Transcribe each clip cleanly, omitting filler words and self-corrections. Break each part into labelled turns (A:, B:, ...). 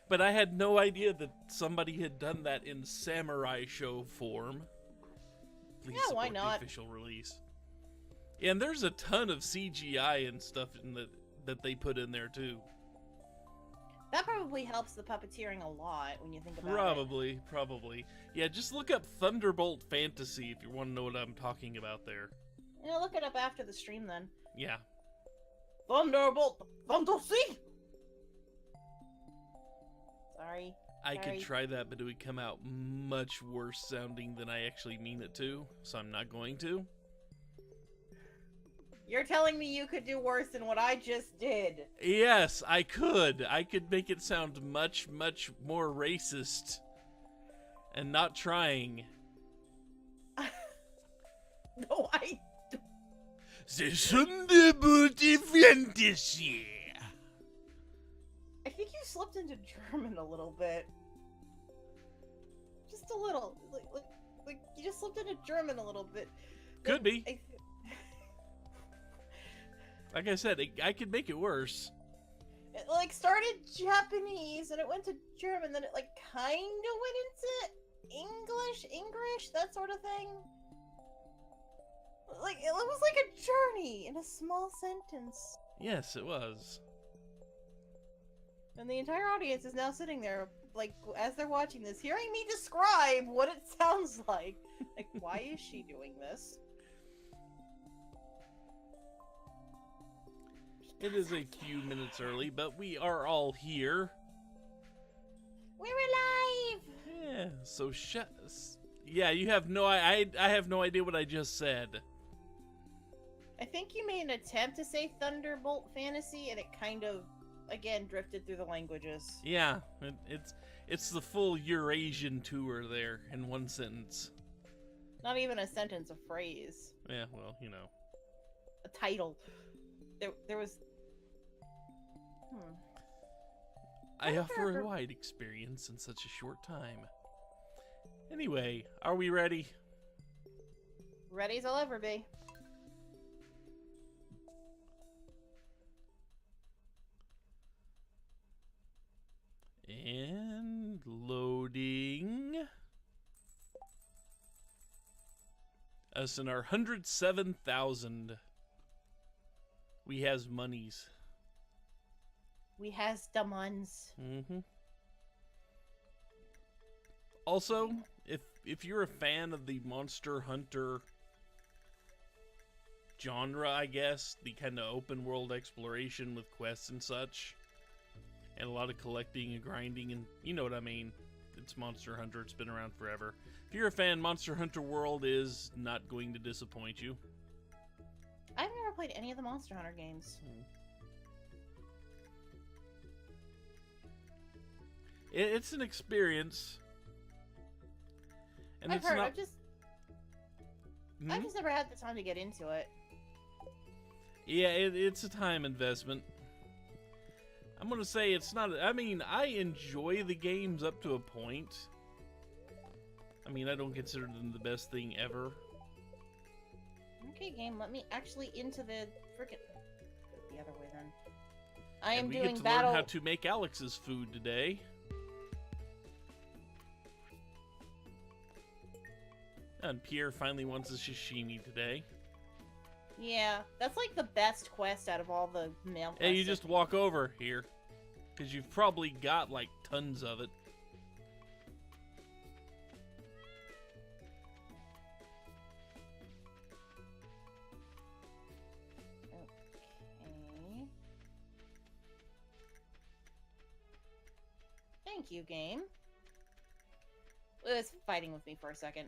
A: But I had no idea that somebody had done that in samurai show form. Please
B: Yeah, why
A: support
B: not?
A: the official release. Yeah, and there's a ton of CGI and stuff that they put in there too.
B: That probably helps the puppeteering a lot when you think about
A: Probably. Yeah, just look up Thunderbolt Fantasy if you want to know what I'm talking about there.
B: it. Yeah, look it up after the stream then.
A: Yeah.
B: Thunderbolt Fantasy! Sorry.
A: I could try that, but it would come out much worse sounding than I actually mean it to, so I'm not going to.
B: You're telling me you could do worse than what I just did.
A: Yes, I could. I could make it sound much, much more racist. And not trying.
B: No, I...
A: The Thunderbolt Fantasy.
B: I think you slipped into German a little bit. Just a little. Like you just slipped into German a little bit.
A: Could be. Like I said, I could make it worse.
B: It like started Japanese and it went to German, then it like kind of went into English, that sort of thing. Like it was like a journey in a small sentence.
A: Yes, it was.
B: And the entire audience is now sitting there, like, as they're watching this, hearing me describe what it sounds like. Like, why is she doing this?
A: It is a few minutes early, but we are all here.
B: We're alive!
A: Yeah, so yeah, you have no... I have no idea what I just said.
B: I think you made an attempt to say Thunderbolt Fantasy, and it kind of, again, drifted through the languages.
A: Yeah, it's the full Eurasian tour there in one sentence.
B: Not even a sentence, a phrase.
A: Yeah, well, you know.
B: A title. There was...
A: I offer a wide experience in such a short time. Anyway, are we ready?
B: Ready as I'll ever be.
A: And loading. Us in our 107,000. We has monies.
B: We has demons.
A: Mm-hmm. Also, if you're a fan of the Monster Hunter genre, I guess, the kind of open world exploration with quests and such, and a lot of collecting and grinding, and you know what I mean. It's Monster Hunter, it's been around forever. If you're a fan, Monster Hunter World is not going to disappoint you.
B: I've never played any of the Monster Hunter games.
A: It's an experience. And
B: I've heard,
A: not...
B: I've just never had the time to get into it.
A: Yeah, it's a time investment. I'm gonna say it's not... I mean, I enjoy the games up to a point. I mean, I don't consider them the best thing ever.
B: Okay, game, let me actually into the frickin'... the other way, then. I am
A: and we
B: doing
A: get to
B: battle...
A: learn how to make Alex's food today. And Pierre finally wants a sashimi today.
B: Yeah, that's like the best quest out of all the male quests.
A: Hey, you just walk over here. Because you've probably got, like, tons of it.
B: Okay. Thank you, game. It was fighting with me for a second.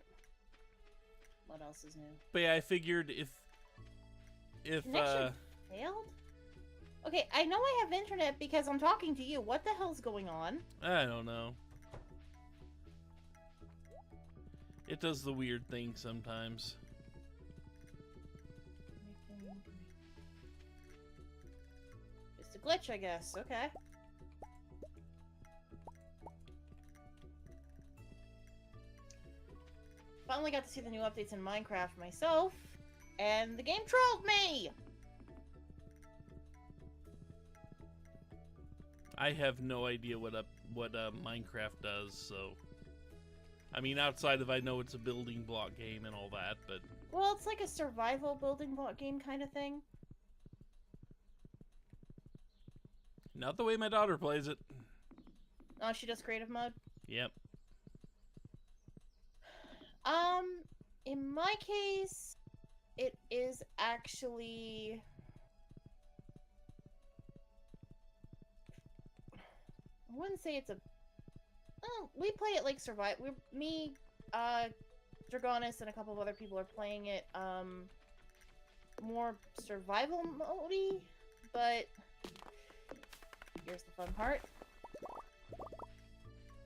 B: What else is new?
A: But yeah, I figured if
B: Connection failed? Okay, I know I have internet because I'm talking to you. What the hell's going on?
A: I don't know. It does the weird thing sometimes.
B: Just a glitch, I guess. Okay. Finally got to see the new updates in Minecraft myself, and the game trolled me!
A: I have no idea what Minecraft does, so... I mean, outside of I know it's a building block game and all that, but...
B: Well, it's like a survival building block game kind of thing.
A: Not the way my daughter plays it.
B: Oh, she does creative mode?
A: Yep.
B: In my case, it is actually... I wouldn't say it's a... Oh, we play it like survival. Me, Dragonis, and a couple of other people are playing it, more survival mode-y, but here's the fun part.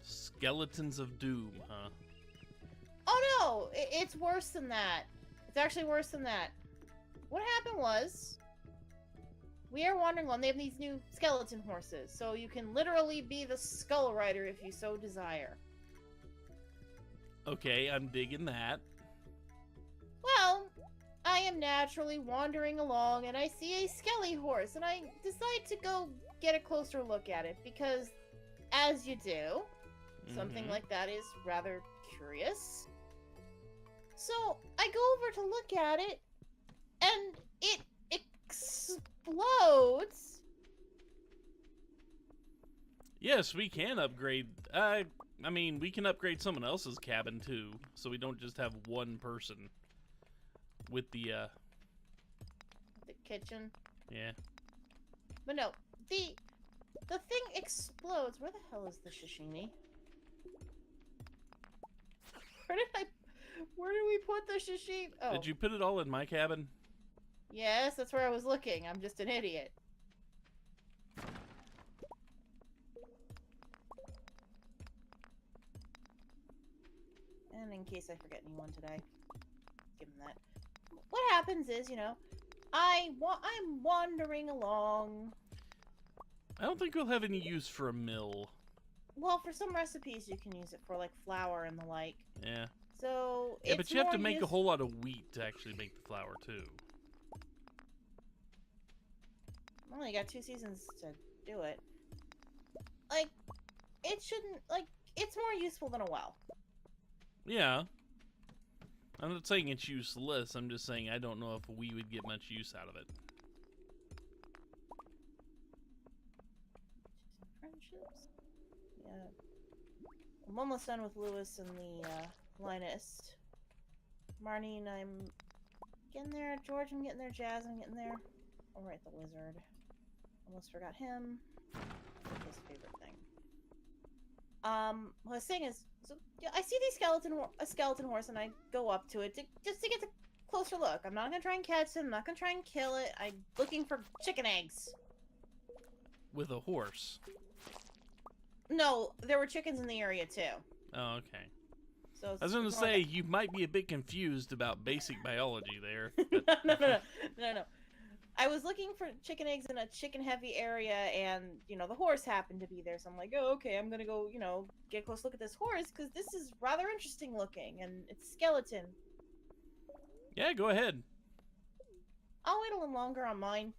A: Skeletons of Doom, huh?
B: Oh no! It's worse than that. It's actually worse than that. What happened was, we are wandering along. They have these new skeleton horses, so you can literally be the Skull Rider if you so desire.
A: Okay, I'm digging that.
B: Well, I am naturally wandering along, and I see a skelly horse, and I decide to go get a closer look at it, because, as you do, something like that is rather curious. So, I go over to look at it, and it explodes.
A: Yes, we can upgrade. I mean, we can upgrade someone else's cabin too, so we don't just have one person with the
B: kitchen.
A: Yeah.
B: But no, the thing explodes. Where the hell is the sashimi? Where did we put the sashimi? Oh.
A: Did you put it all in my cabin?
B: Yes, that's where I was looking. I'm just an idiot. And in case I forget anyone today, give him that. What happens is, you know, I'm wandering along.
A: I don't think we'll have any use for a mill.
B: Well, for some recipes you can use it for, like, flour and the like.
A: Yeah.
B: So,
A: yeah, but you have to make a whole lot of wheat to actually make the flour, too.
B: Well, you got 2 seasons to do it. Like, it shouldn't, like, it's more useful than a well.
A: Yeah. I'm not saying it's useless, I'm just saying I don't know if we would get much use out of it.
B: Friendships? Yeah. I'm almost done with Lewis and the, Linus. Marnie and I'm getting there. George, I'm getting there. Jazz, I'm getting there. Alright, the wizard. Almost forgot him. His favorite thing. What I was saying is, so yeah, I see a skeleton horse, and I go up to it just to get a closer look. I'm not gonna try and catch him. I'm not gonna try and kill it. I'm looking for chicken eggs.
A: With a horse?
B: No, there were chickens in the area too.
A: Oh, okay.
B: So
A: I was gonna say, you might be a bit confused about basic biology there.
B: No. I was looking for chicken eggs in a chicken-heavy area, and, you know, the horse happened to be there, so I'm like, oh, okay, I'm gonna go, you know, get a close look at this horse, because this is rather interesting looking, and it's skeleton.
A: Yeah, go ahead.
B: I'll wait a little longer on mine.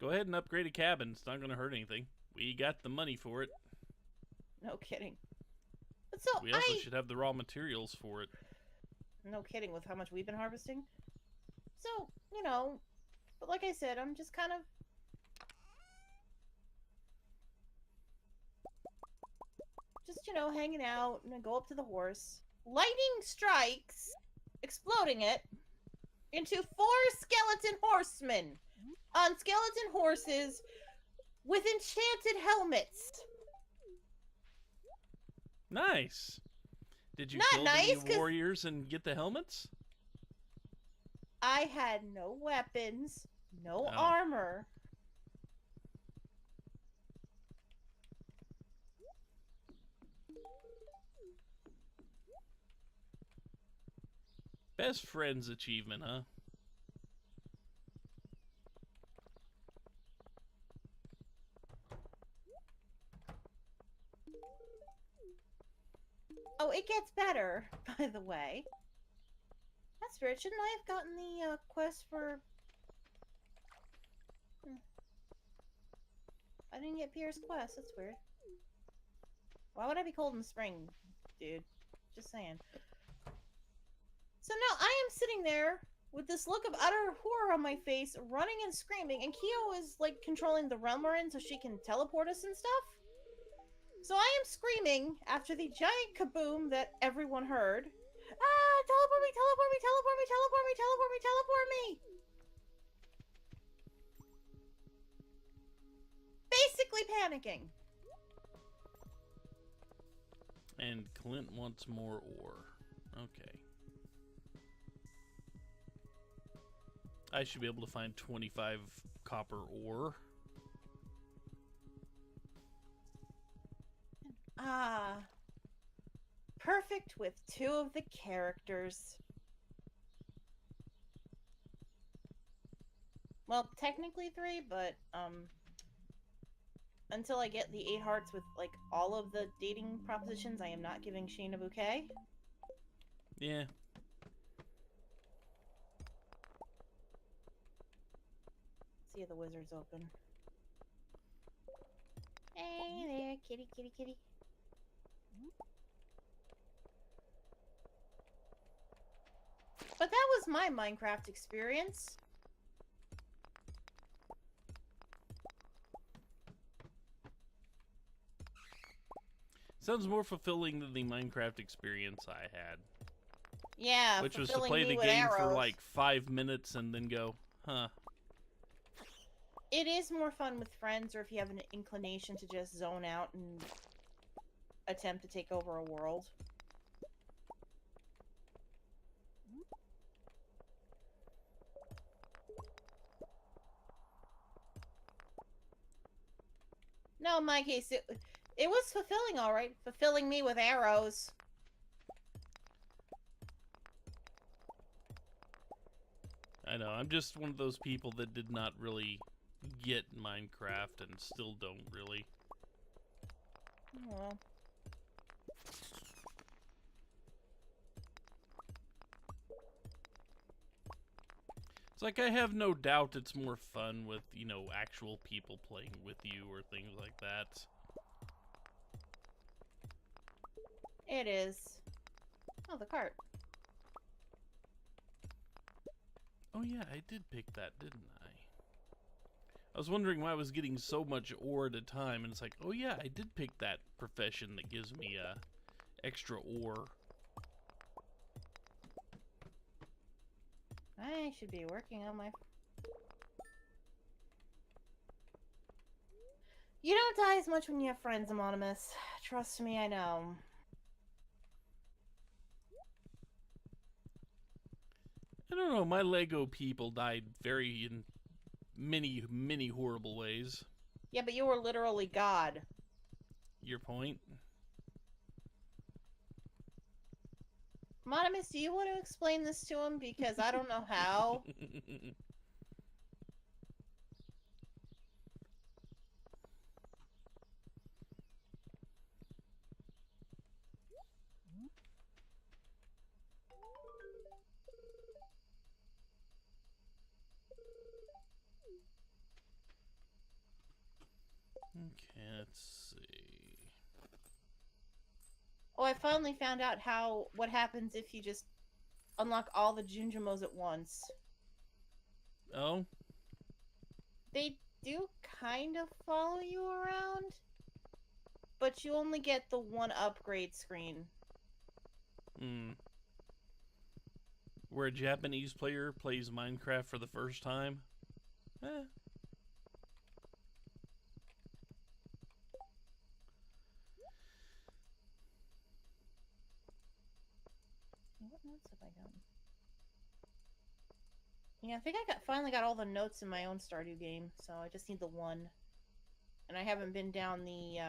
A: Go ahead and upgrade a cabin. It's not gonna hurt anything. We got the money for it.
B: No kidding. But so,
A: we also should have the raw materials for it.
B: No kidding, with how much we've been harvesting. So, you know... But like I said, I'm just kind of... just, you know, hanging out, and I go up to the horse. Lightning strikes, exploding it, into 4 skeleton horsemen on skeleton horses with enchanted helmets.
A: Nice. Did you
B: Not
A: kill
B: nice,
A: the warriors and get the helmets?
B: I had no weapons, no armor.
A: Best friends achievement, huh?
B: Oh, it gets better, by the way. That's weird. Shouldn't I have gotten the quest for... I didn't get Pierre's quest. That's weird. Why would I be cold in spring, dude? Just saying. So now I am sitting there with this look of utter horror on my face, running and screaming, and Kyo is like controlling the realm we're in so she can teleport us and stuff. So I am screaming after the giant kaboom that everyone heard. Ah, teleport me, teleport me, teleport me, teleport me, teleport me, teleport me! Basically panicking.
A: And Clint wants more ore. Okay. I should be able to find 25 copper ore.
B: Ah. Perfect with 2 of the characters. Well, technically 3, but, until I get the 8 hearts with, like, all of the dating propositions, I am not giving Shane a bouquet.
A: Yeah.
B: See if the wizard's open. Hey there, kitty, kitty, kitty. But that was my Minecraft experience.
A: Sounds more fulfilling than the Minecraft experience I had.
B: Yeah,
A: which was to play the game for like 5 minutes and then go, huh.
B: It is more fun with friends, or if you have an inclination to just zone out and attempt to take over a world. No, in my case, it was fulfilling, all right. Fulfilling me with arrows.
A: I know, I'm just one of those people that did not really get Minecraft and still don't really.
B: Well.
A: It's like I have no doubt it's more fun with, you know, actual people playing with you or things like that.
B: It is. Oh, the cart.
A: Oh yeah, I did pick that, didn't I? I was wondering why I was getting so much ore at a time, and it's like, oh yeah, I did pick that profession that gives me extra ore.
B: I should be working on my... You don't die as much when you have friends, Amonimus. Trust me, I know.
A: I don't know, my Lego people died in many horrible ways.
B: Yeah, but you were literally God.
A: Your point?
B: Amonimus, do you want to explain this to him? Because I don't know how.
A: Okay, let's see.
B: Oh, I finally found out what happens if you just unlock all the Junjumos at once.
A: Oh?
B: They do kind of follow you around, but you only get the one upgrade screen.
A: Hmm. Where a Japanese player plays Minecraft for the first time? Eh.
B: What notes have I done? Yeah, I think I finally got all the notes in my own Stardew game, so I just need the one. And I haven't been down the,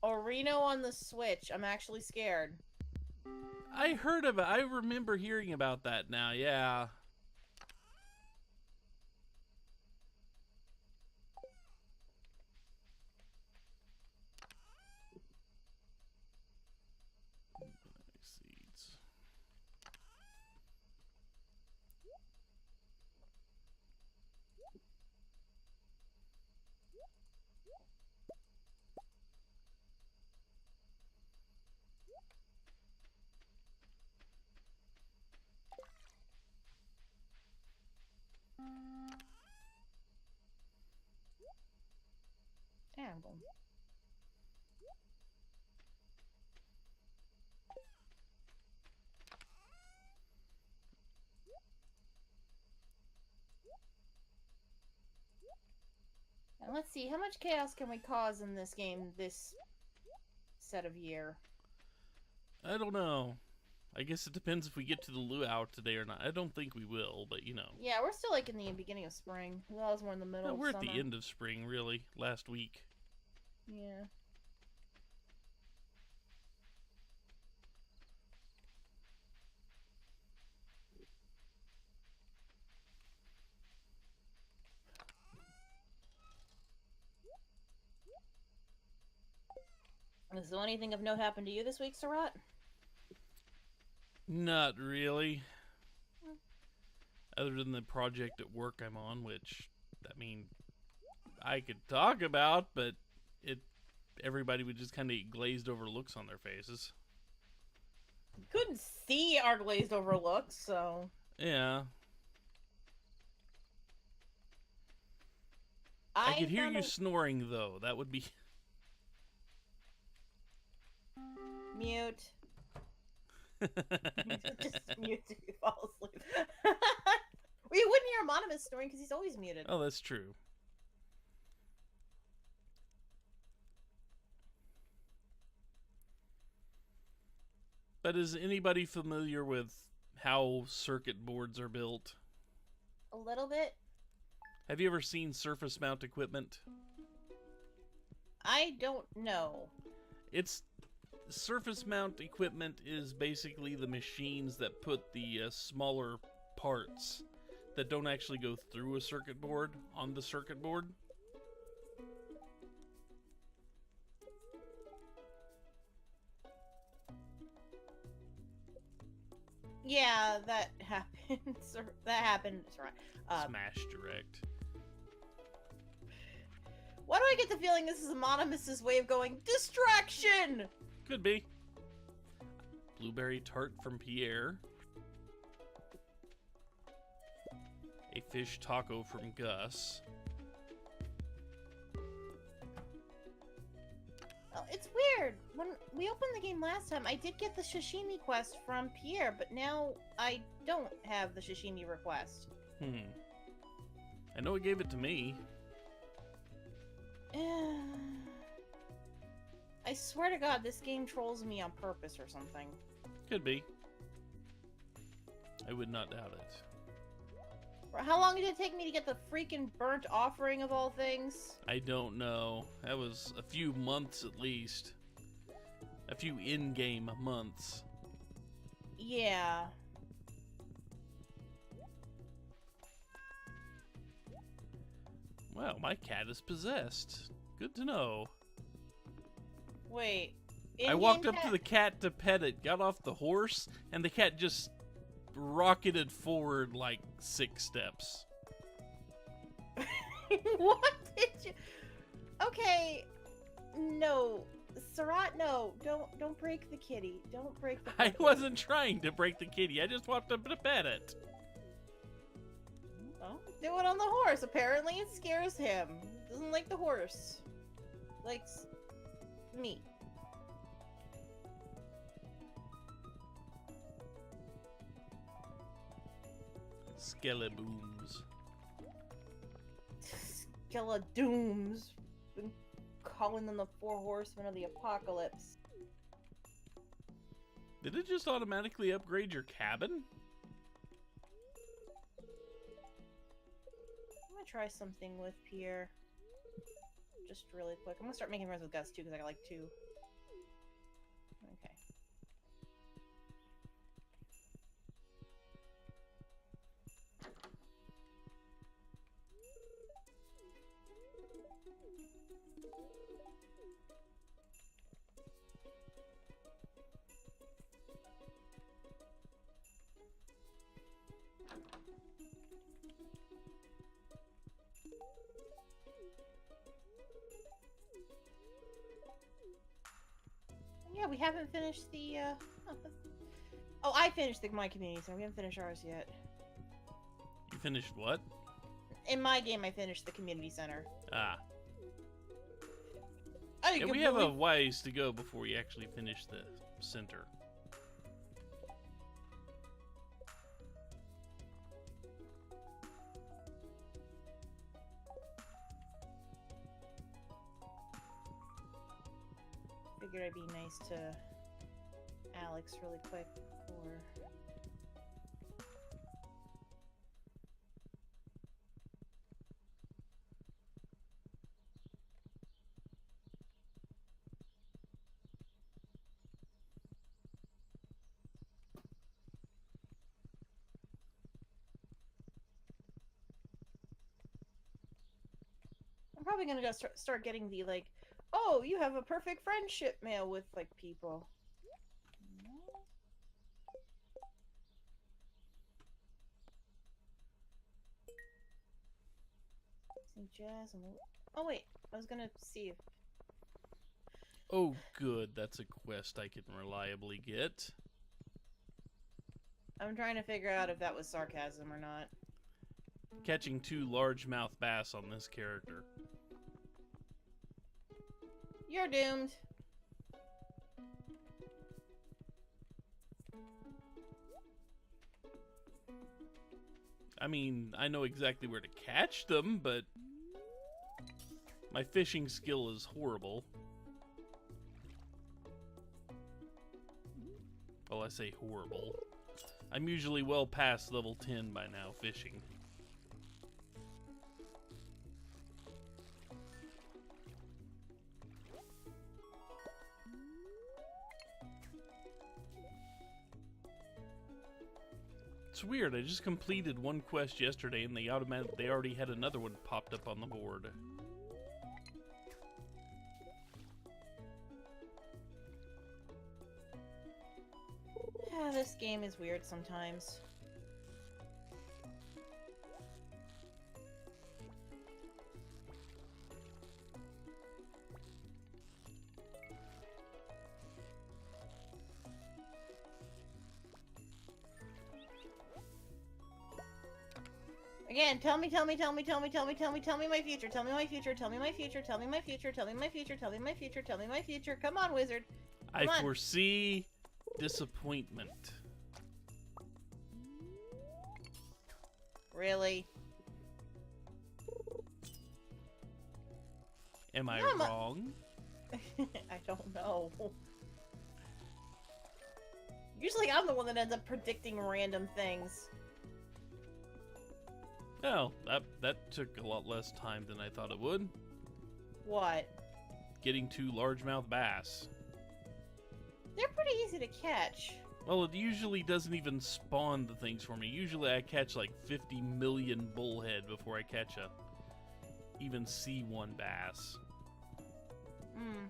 B: Orino on the Switch. I'm actually scared.
A: I remember hearing about that now, yeah. Seeds.
B: Terrible. And let's see, how much chaos can we cause in this game this set of year?
A: I don't know. I guess it depends if we get to the luau today or not. I don't think we will, but you know.
B: Yeah, we're still like in the beginning of spring. Well, it's more in the middle
A: No,
B: of
A: we're
B: summer.
A: at the end of spring, really. Last week.
B: Yeah. So anything of note happened to you this week, Sarat?
A: Not really. Other than the project at work I'm on, which, I mean, I could talk about, but everybody would just kind of glazed over looks on their faces.
B: Couldn't see our glazed over looks, so...
A: Yeah. I could hear you snoring, though. That would be...
B: Mute. Just mute if you fall asleep. We wouldn't hear Amonimus snoring because he's always muted.
A: Oh, that's true. But is anybody familiar with how circuit boards are built?
B: A little bit.
A: Have you ever seen surface mount equipment?
B: I don't know.
A: It's surface mount equipment is basically the machines that put the smaller parts that don't actually go through a circuit board on the circuit board.
B: Yeah, that happened. That happened.
A: Smash Direct.
B: Why do I get the feeling this is Amonimus's way of going distraction?
A: Could be. Blueberry tart from Pierre. A fish taco from Gus.
B: Oh, it's weird. When we opened the game last time, I did get the sashimi quest from Pierre, but now I don't have the sashimi request.
A: I know it gave it to me.
B: I swear to God, this game trolls me on purpose or something.
A: Could be. I would not doubt it.
B: How long did it take me to get the freaking burnt offering of all things?
A: I don't know. That was a few months at least. A few in-game months.
B: Yeah.
A: Well, my cat is possessed. Good to know.
B: Wait.
A: I walked up to the cat to pet it, got off the horse, and the cat just rocketed forward like 6 steps.
B: What did you... Okay. No. Sarat, no. Don't break the kitty. Don't break the
A: I wasn't trying to break the kitty. I just walked up to pet it.
B: Oh, do it on the horse. Apparently it scares him. Doesn't like the horse. Likes me.
A: Skelebooms.
B: Skeledooms. Been calling them the 4 horsemen of the apocalypse.
A: Did it just automatically upgrade your cabin?
B: I'm gonna try something with Pierre. Just really quick. I'm gonna start making friends with Gus too, because I got like 2. Okay. Yeah, we haven't finished the, Oh, I finished my community center. We haven't finished ours yet.
A: You finished what?
B: In my game, I finished the community center.
A: Ah.
B: I
A: And we have a ways to go before we actually finish the center.
B: Figured I'd be nice to Alex really quick or I'm probably gonna go start getting the like, oh, you have a perfect friendship mail with like people. Jazz and oh wait, I was gonna see if
A: Oh, good. That's a quest I can reliably get.
B: I'm trying to figure out if that was sarcasm or not.
A: Catching 2 largemouth bass on this character.
B: You're doomed.
A: I mean, I know exactly where to catch them, but my fishing skill is horrible. Well, I say horrible. I'm usually well past level 10 by now fishing. It's weird, I just completed one quest yesterday and they already had another one popped up on the board.
B: This game is weird sometimes. Again, tell me my future, tell me my future, tell me my future, tell me my future, tell me my future, tell me my future, tell me my future. Come on, wizard. Come
A: I
B: on.
A: foresee disappointment.
B: Really?
A: Am I wrong?
B: I don't know. Usually I'm the one that ends up predicting random things.
A: Well, that took a lot less time than I thought it would.
B: What?
A: Getting 2 largemouth bass.
B: They're pretty easy to catch.
A: Well, it usually doesn't even spawn the things for me. Usually I catch like 50 million bullhead before I catch even see one bass.
B: Hmm.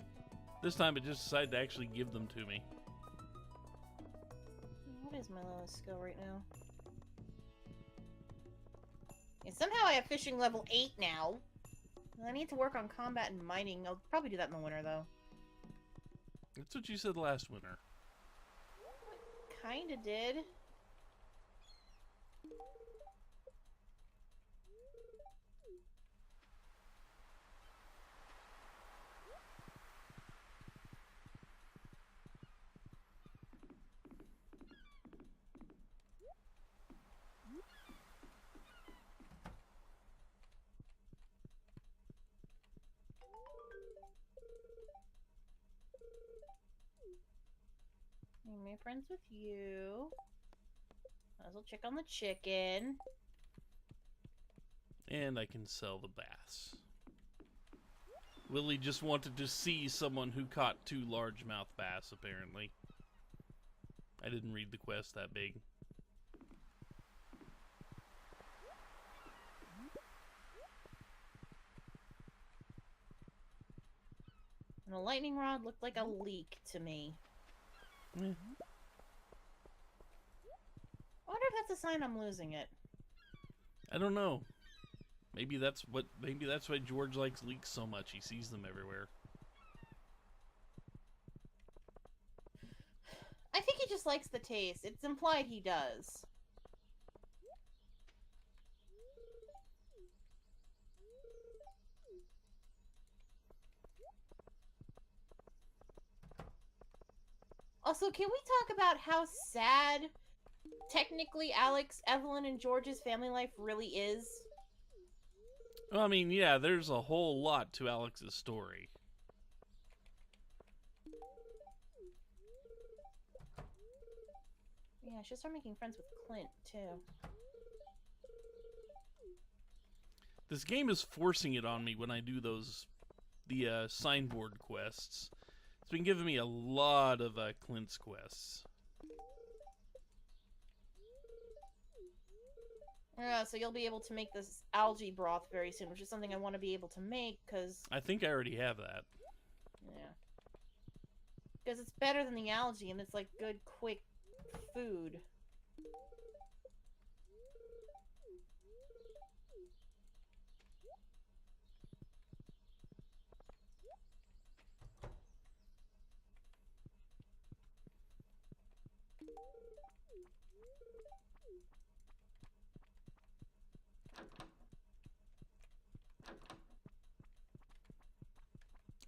A: This time it just decided to actually give them to me.
B: What is my lowest skill right now? And somehow I have fishing level 8 now. I need to work on combat and mining. I'll probably do that in the winter, though.
A: That's what you said last winter.
B: Kinda did. I made friends with you. Might as well check on the chicken.
A: And I can sell the bass. Willie just wanted to see someone who caught 2 largemouth bass, apparently. I didn't read the quest that big.
B: And a lightning rod looked like a leak to me.
A: Yeah.
B: I wonder if that's a sign I'm losing it.
A: I don't know. Maybe that's why George likes leeks so much. He sees them everywhere.
B: I think he just likes the taste. It's implied he does. Also, can we talk about how sad, technically, Alex, Evelyn, and George's family life really is?
A: Well, I mean, yeah, there's a whole lot to Alex's story.
B: Yeah, I should start making friends with Clint, too.
A: This game is forcing it on me when I do the signboard quests. It's been giving me a lot of Clint's quests.
B: Yeah, so you'll be able to make this algae broth very soon, which is something I want to be able to make, because...
A: I think I already have that.
B: Yeah. Because it's better than the algae, and it's like good, quick food.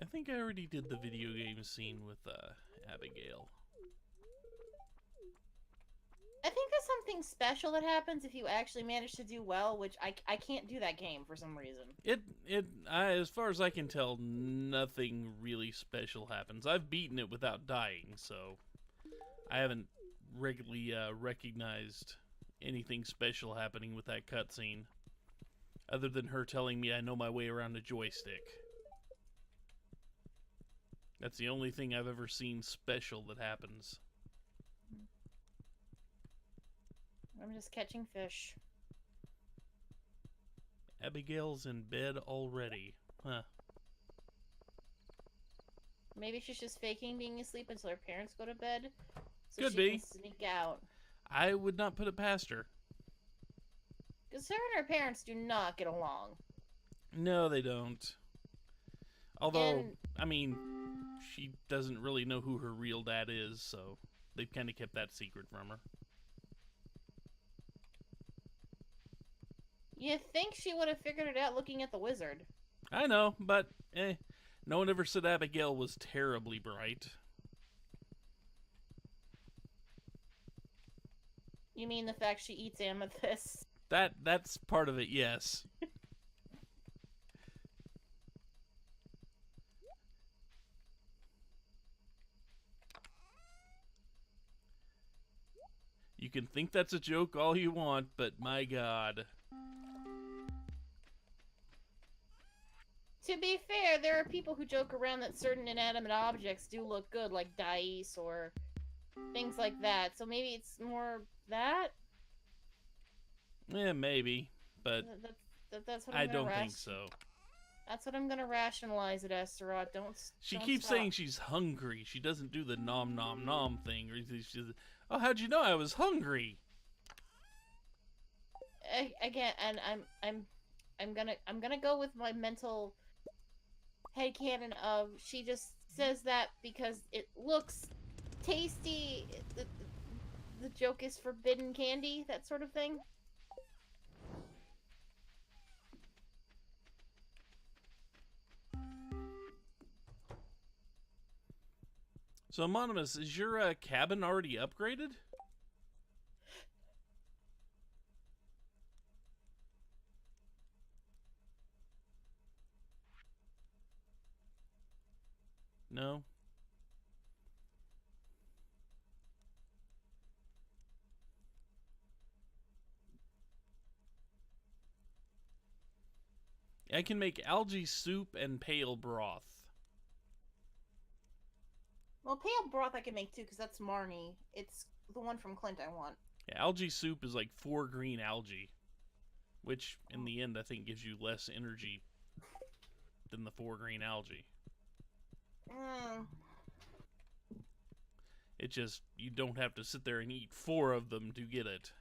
A: I think I already did the video game scene with Abigail.
B: I think there's something special that happens if you actually manage to do well, which I can't do that game for some reason.
A: As far as I can tell, nothing really special happens. I've beaten it without dying, so I haven't regularly recognized anything special happening with that cutscene, other than her telling me I know my way around a joystick. That's the only thing I've ever seen special that happens.
B: I'm just catching fish.
A: Abigail's in bed already. Huh.
B: Maybe she's just faking being asleep until her parents go to bed, so
A: Could
B: she
A: be.
B: can sneak out.
A: I would not put it past her.
B: Because her and her parents do not get along.
A: No, they don't. Although,
B: And
A: I mean, she doesn't really know who her real dad is, so they've kind of kept that secret from her.
B: you think she would have figured it out looking at the wizard.
A: I know, but no one ever said Abigail was terribly bright.
B: You mean the fact she eats amethyst?
A: That's part of it, yes. You can think that's a joke all you want, but my god.
B: To be fair, there are people who joke around that certain inanimate objects do look good, like dice or things like that. So maybe it's more that?
A: Yeah, maybe, but
B: That's what
A: I
B: I'm gonna
A: don't think so.
B: That's what I'm gonna rationalize it, Astaroth.
A: She
B: don't
A: keeps
B: stop.
A: saying she's hungry. She doesn't do the nom nom nom thing. Or she's, oh, how'd you know I was hungry?
B: Again, and I'm gonna go with my mental headcanon of she just says that because it looks tasty. The joke is forbidden candy, that sort of thing.
A: So, Amonimus, is your cabin already upgraded? No? I can make algae soup and pale broth.
B: Well, pale broth I can make too, because that's Marnie. It's the one from Clint I want.
A: Yeah, algae soup is like 4 green algae, which in the end I think gives you less energy than the 4 green algae. It just, you don't have to sit there and eat 4 of them to get it.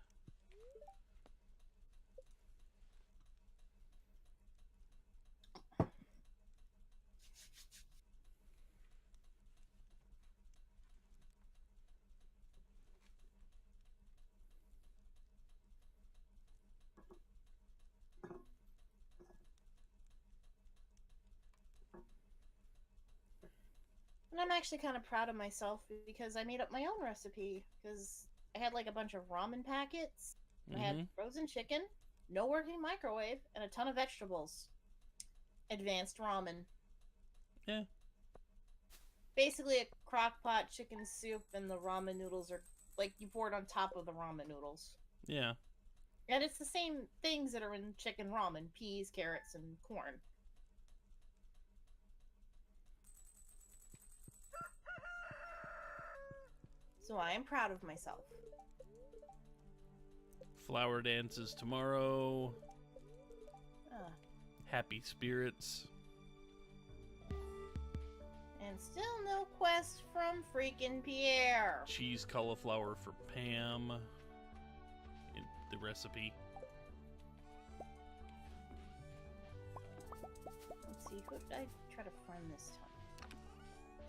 B: And I'm actually kind of proud of myself because I made up my own recipe. Because I had like a bunch of ramen packets. I had frozen chicken, no working microwave, and a ton of vegetables. Advanced ramen.
A: Yeah.
B: Basically a crock pot chicken soup, and the ramen noodles are like you pour it on top of the ramen noodles.
A: Yeah.
B: And it's the same things that are in chicken ramen: peas, carrots, and corn. So I am proud of myself.
A: Flower dances tomorrow. Happy spirits.
B: And still no quest from freaking Pierre.
A: Cheese cauliflower for Pam. In the recipe.
B: Let's see, who did I try to find this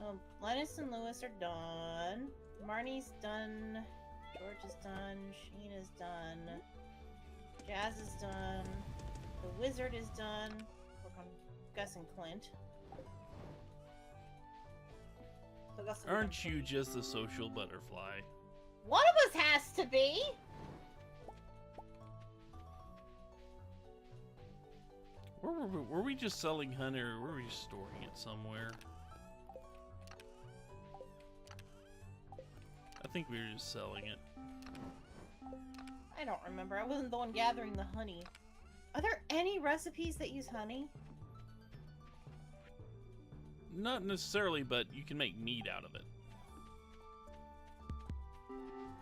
B: time? Linus and Lewis are done. Marnie's done. George is done. Sheen is done. Jazz is done. The wizard is done. Work on Gus and Clint. So Gus and
A: Aren't you just a social butterfly?
B: One of us has to be!
A: Were we just selling honey, or were we just storing it somewhere? I think we were just selling it.
B: I don't remember. I wasn't the one gathering the honey. Are there any recipes that use honey?
A: Not necessarily, but you can make meat out of it.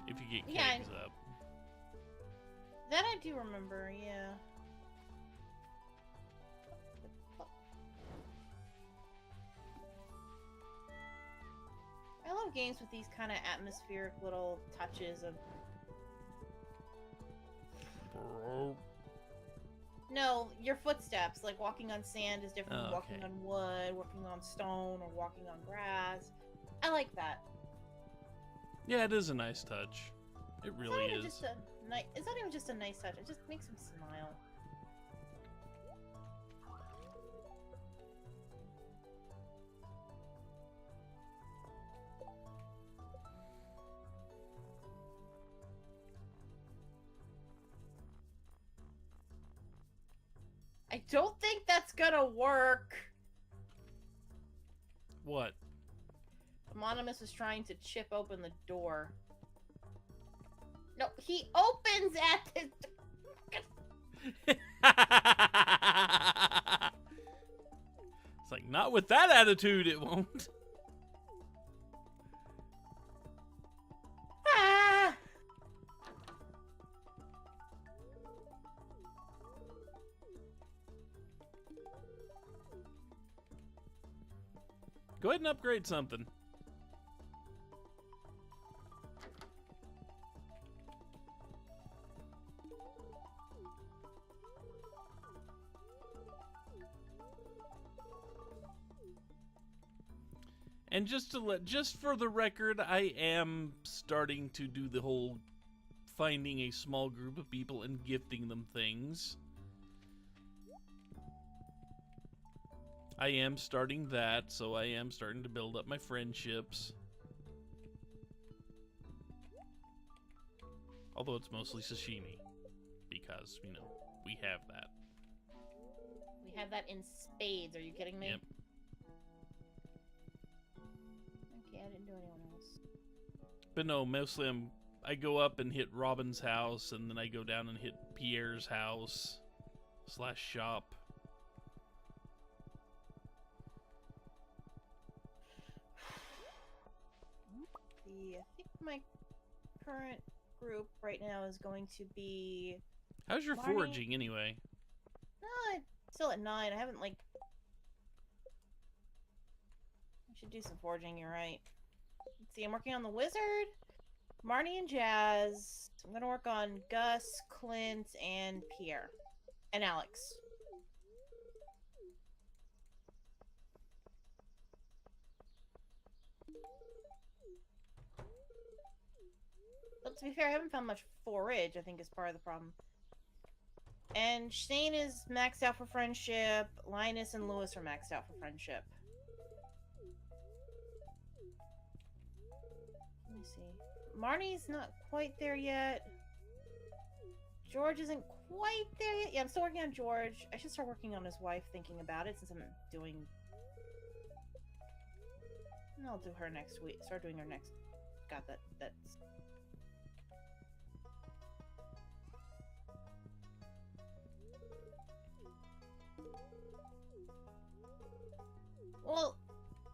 A: If you get kegs up.
B: That I do remember, yeah. I love games with these kind of atmospheric little touches of... No, your footsteps, like walking on sand is different from walking on wood, walking on stone, or walking on grass. I like that.
A: Yeah, it is a nice touch. It really is.
B: It's not even just a nice touch, it just makes him smile. I don't think that's gonna work.
A: What?
B: Amonimus is trying to chip open the door. No, he opens at the...
A: It's like, not with that attitude, it won't.
B: Ah!
A: Go ahead and upgrade something. And just for the record, I am starting to do the whole finding a small group of people and gifting them things. I am starting that, so I am starting to build up my friendships. Although it's mostly sashimi, because, you know, we have that.
B: We have that in spades, are you kidding me?
A: Yep.
B: Okay, I didn't do anyone else.
A: But no, mostly I go up and hit Robin's house, and then I go down and hit Pierre's house / shop.
B: I think my current group right now is going to be...
A: How's your foraging anyway?
B: No, I'm still at 9. I haven't, like... I should do some foraging, you're right. Let's see, I'm working on the wizard, Marnie and Jazz. I'm gonna work on Gus, Clint, and Pierre. And Alex. But to be fair, I haven't found much forage, I think is part of the problem. And Shane is maxed out for friendship. Linus and Lewis are maxed out for friendship. see. Marnie's not quite there yet. George isn't quite there yet. Yeah, I'm still working on George. I should start working on his wife, thinking about it, since I'm doing... I'll do her next week. Start doing her next... God, that's... Well,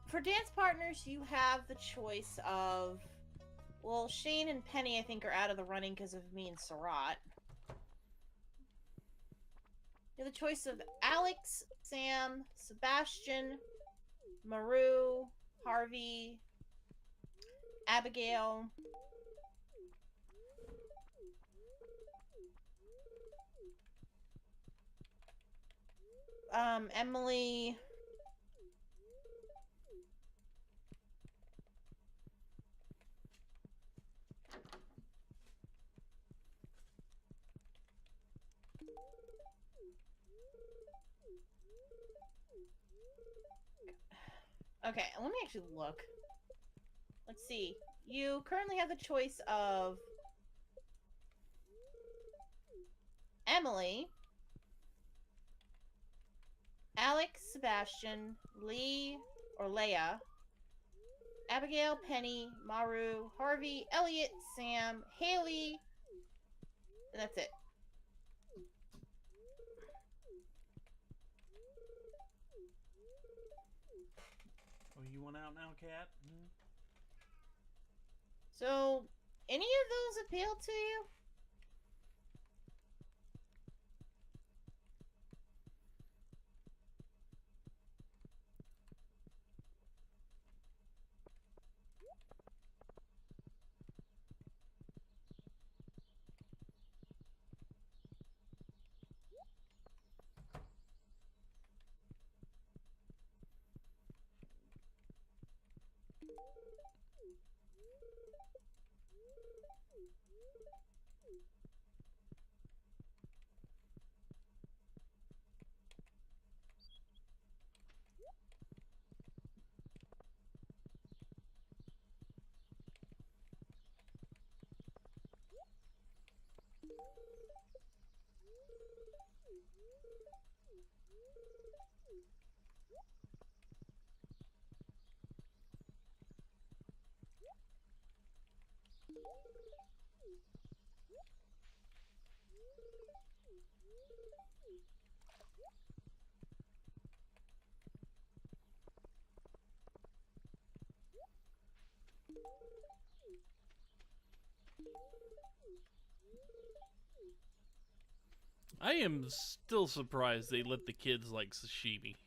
B: for dance partners, you have the choice of... Well, Shane and Penny, I think, are out of the running because of me and Sarat. You have the choice of Alex, Sam, Sebastian, Maru, Harvey, Abigail. Emily. Okay, let me actually look. Let's see. You currently have the choice of Emily, Alex, Sebastian, Lee, or Leia, Abigail, Penny, Maru, Harvey, Elliot, Sam, Haley, and that's it.
C: Oh, you want out now, Cat?
B: So, any of those appeal to you?
A: I am still surprised they let the kids like sashimi.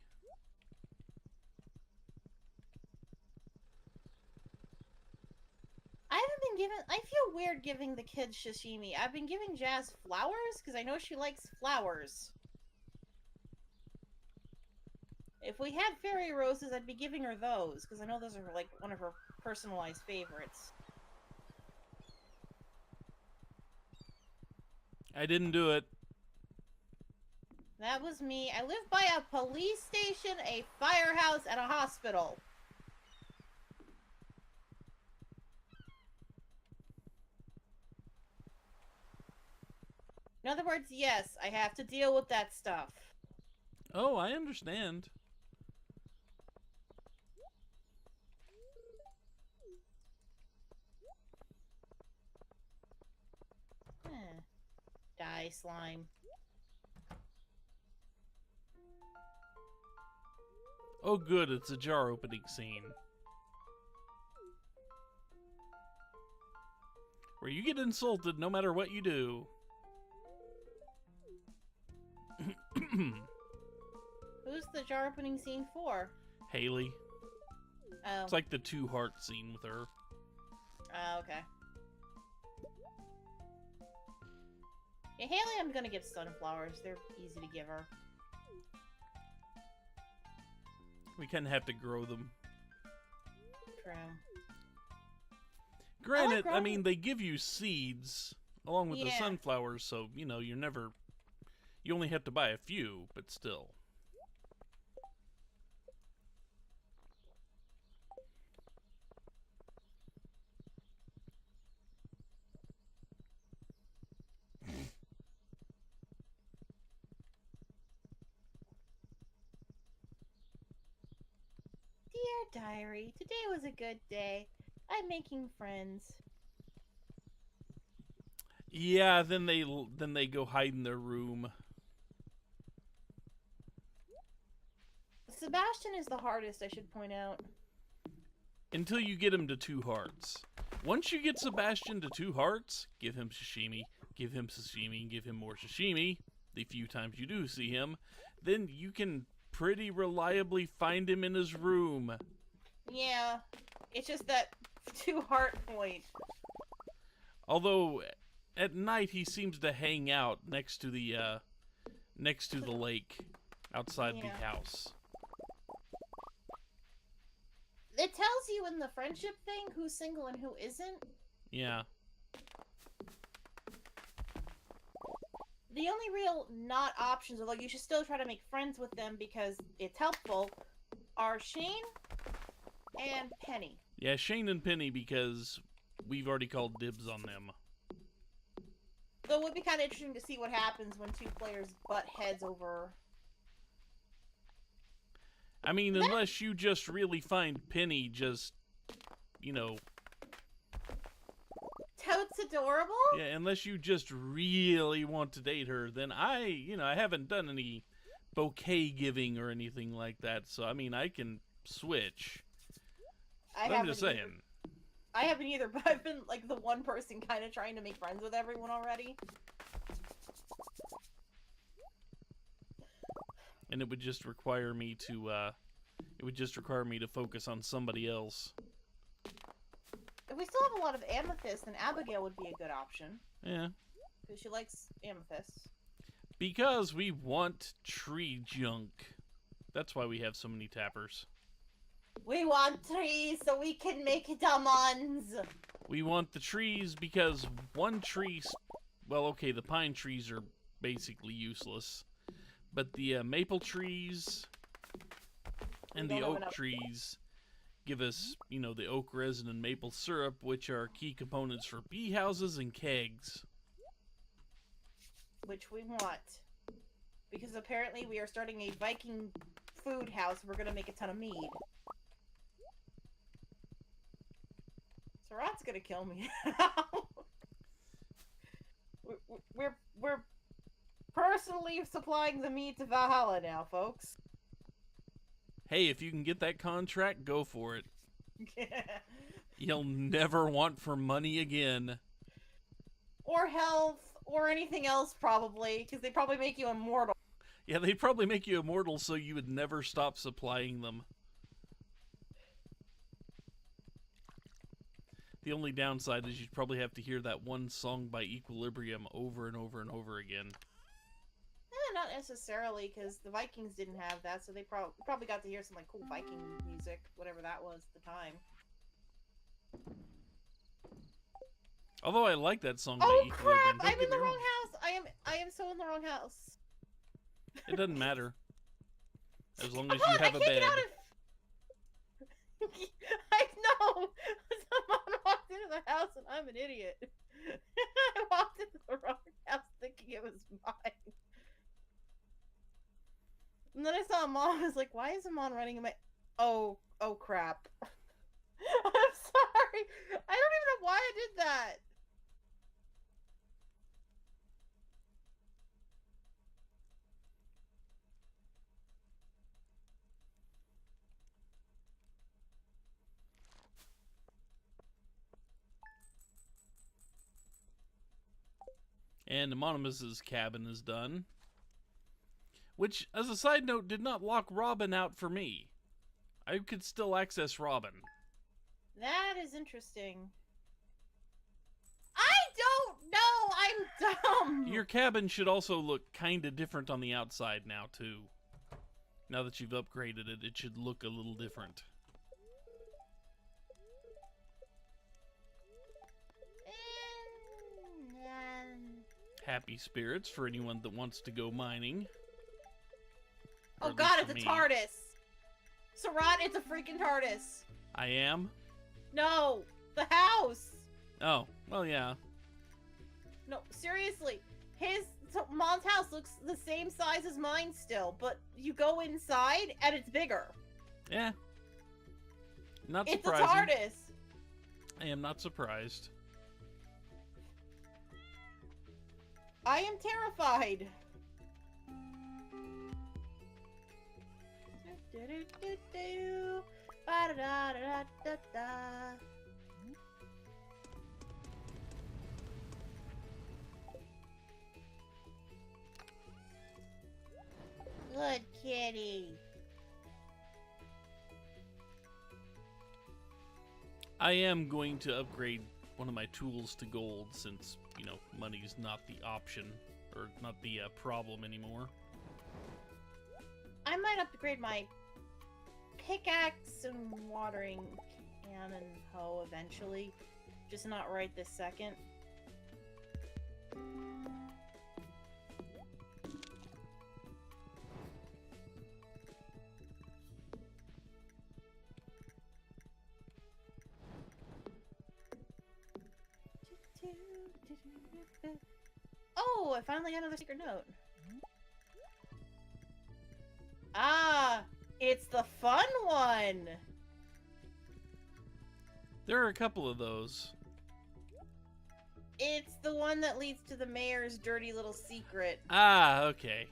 B: I haven't been given... I feel weird giving the kids sashimi. I've been giving Jazz flowers, because I know she likes flowers. If we had fairy roses, I'd be giving her those, because I know those are, like, one of her personalized favorites.
A: I didn't do it.
B: That was me. I live by a police station, a firehouse, and a hospital. In other words, yes, I have to deal with that stuff.
A: Oh, I understand.
B: Die, slime.
A: Oh good, it's a jar opening scene. Where you get insulted no matter what you do.
B: Who's the jar opening scene for?
A: Haley.
B: Oh.
A: It's like the 2 heart scene with her.
B: Oh, okay. Yeah, Haley, I'm gonna give sunflowers. They're easy to give her.
A: We kind of have to grow them.
B: True.
A: Granted, I
B: growing-
A: mean, they give you seeds along with the
B: Yeah.
A: sunflowers, so, you know, you're never... You only have to buy a few, but still.
B: diary. Today was a good day. I'm making friends.
A: Yeah, then they go hide in their room.
B: Sebastian is the hardest, I should point out.
A: Until you get him to 2 hearts. Once you get Sebastian to 2 hearts, give him sashimi, give him sashimi, give him more sashimi. The few times you do see him, then you can pretty reliably find him in his room.
B: Yeah, it's just that 2 heart point.
A: Although at night he seems to hang out next to the lake outside the house.
B: It tells you in the friendship thing who's single and who isn't.
A: Yeah.
B: The only real not options, although you should still try to make friends with them because it's helpful, are Shane and Penny.
A: Yeah, Shane and Penny, because we've already called dibs on them.
B: Though it would be kind of interesting to see what happens when 2 players butt heads over.
A: I mean, unless you just really find Penny just, you know...
B: Totes adorable?
A: Yeah, unless you just really want to date her, then I haven't done any bouquet giving or anything like that, so, I mean, I can switch. I'm just saying.
B: I haven't either, but I've been, like, the one person kind of trying to make friends with everyone already.
A: And it would just require me to, focus on somebody else.
B: If we still have a lot of amethyst, then Abigail would be a good option.
A: Yeah.
B: Because she likes amethyst.
A: Because we want tree junk. That's why we have so many tappers.
B: We want trees so we can make diamonds!
A: We want the trees because one tree... Well, okay, the pine trees are basically useless. But the maple trees and the oak trees give us, you know, the oak resin and maple syrup, which are key components for bee houses and kegs.
B: Which we want. Because apparently we are starting a Viking food house. We're going to make a ton of mead. Sarat's going to kill me now. We're personally supplying the mead to Valhalla now, folks.
A: Hey, if you can get that contract, go for it. You'll never want for money again.
B: Or health, or anything else, probably, because they probably make you immortal.
A: Yeah, they'd probably make you immortal so you would never stop supplying them. The only downside is you'd probably have to hear that one song by Equilibrium over and over and over again.
B: Not necessarily, because the Vikings didn't have that, so they probably got to hear some like cool Viking music, whatever that was at the time.
A: Although I like that song
B: Oh
A: by
B: crap!
A: Equilibrium.
B: I'm in the wrong house. I am so in the wrong house.
A: It doesn't matter. As long as you have a bed.
B: I know! Someone walked into the house and I'm an idiot. I walked into the wrong house thinking it was mine. And then I saw Amon, I was like, why is Amon running in my... Oh crap. I'm sorry! I don't even know why I did that!
A: And Amonimus's cabin is done. Which, as a side note, did not lock Robin out for me. I could still access Robin.
B: That is interesting. I don't know! I'm dumb!
A: Your cabin should also look kinda different on the outside now, too. Now that you've upgraded it, it should look a little different. Happy spirits for anyone that wants to go mining.
B: Oh god, it's a TARDIS! Sarat, it's a freaking TARDIS!
A: I am?
B: No! The house!
A: Oh, well yeah.
B: No, seriously. Mon's house looks the same size as mine still, but you go inside and it's bigger.
A: Yeah. Not
B: It's a
A: surprising.
B: TARDIS.
A: I am not surprised.
B: I am terrified. Do-do-do-do. Ba-da-da-da-da-da. Good kitty.
A: I am going to upgrade one of my tools to gold since, you know, money's not the option or not the problem anymore.
B: I might upgrade my pickaxe and watering can and hoe eventually. Just not right this second. Oh, I finally got another secret note. Ah, it's the fun one.
A: There are a couple of those.
B: It's the one that leads to the mayor's dirty little secret.
A: Ah, okay.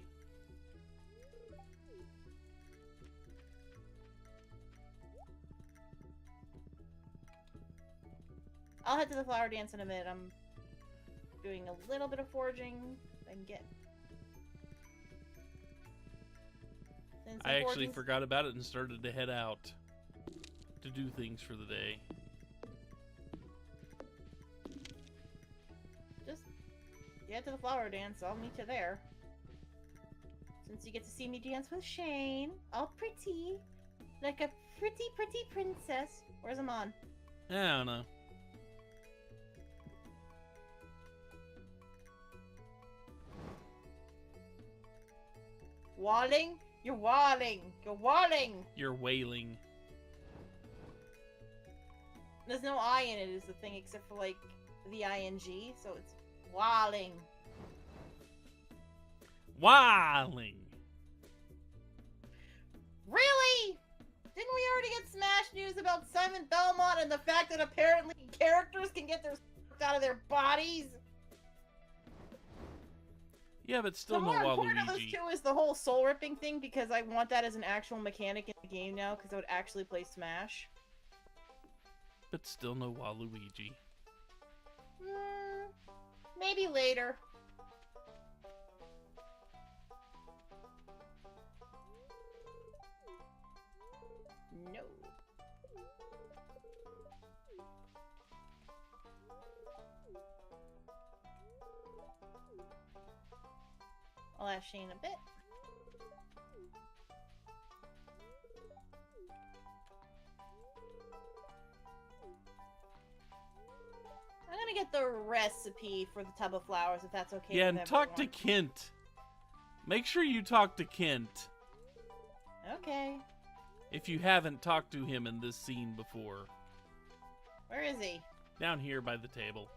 B: I'll head to the flower dance in a minute. I'm doing a little bit of foraging. I can get.
A: I actually forgot about it and started to head out to do things for the day.
B: Just get to the flower dance. I'll meet you there. Since you get to see me dance with Shane, all pretty, like a pretty, pretty princess. Where's Amon?
A: I don't know.
B: Walling? You're walling. You're walling.
A: You're wailing.
B: There's no I in it is the thing, except for like the ing, so it's walling.
A: Wailing.
B: Really? Didn't we already get Smash news about Simon Belmont and the fact that apparently characters can get their out of their bodies?
A: Yeah, but still
B: The
A: no
B: more important of those
A: Waluigi.
B: two is the whole soul ripping thing, because I want that as an actual mechanic in the game now, because I would actually play Smash.
A: But still no Waluigi.
B: Maybe later. No. I'll ask Shane a bit. I'm gonna get the recipe for the tub of flowers, if that's okay.
A: Yeah,
B: with
A: and talk to
B: everyone.
A: Kent. Make sure you talk to Kent.
B: Okay.
A: If you haven't talked to him in this scene before.
B: Where is he?
A: Down here by the table.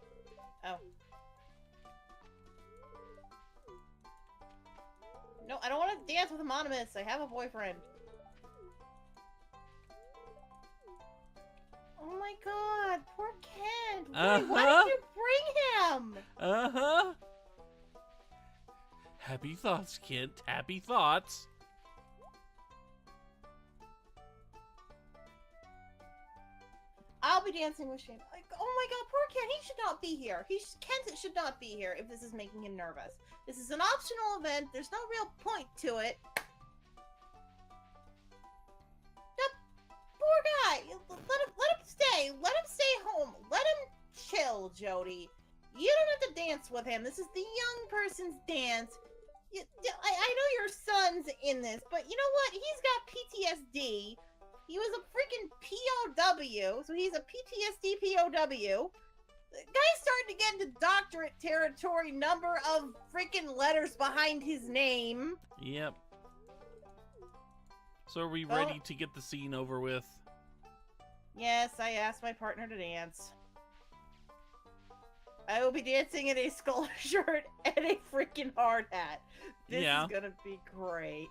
B: Oh. No, I don't want to dance with Amonimus. I have a boyfriend. Oh my god, poor Kent. Why did you bring him?
A: Uh-huh. Happy thoughts, Kent. Happy thoughts.
B: I'll be dancing with Shane. Like, oh my god, poor Kent. He should not be here. Kent should not be here if this is making him nervous. This is an optional event. There's no real point to it. Yep. Poor guy. Let him stay. Let him stay home. Let him chill, Jody. You don't have to dance with him. This is the young person's dance. I know your son's in this, but you know what? He's got PTSD. He was a freaking POW, so he's a PTSD POW. The guy's starting to get into doctorate territory, number of freaking letters behind his name.
A: Yep. So are we ready to get the scene over with?
B: Yes, I asked my partner to dance. I will be dancing in a skull shirt and a freaking hard hat. This is gonna be great.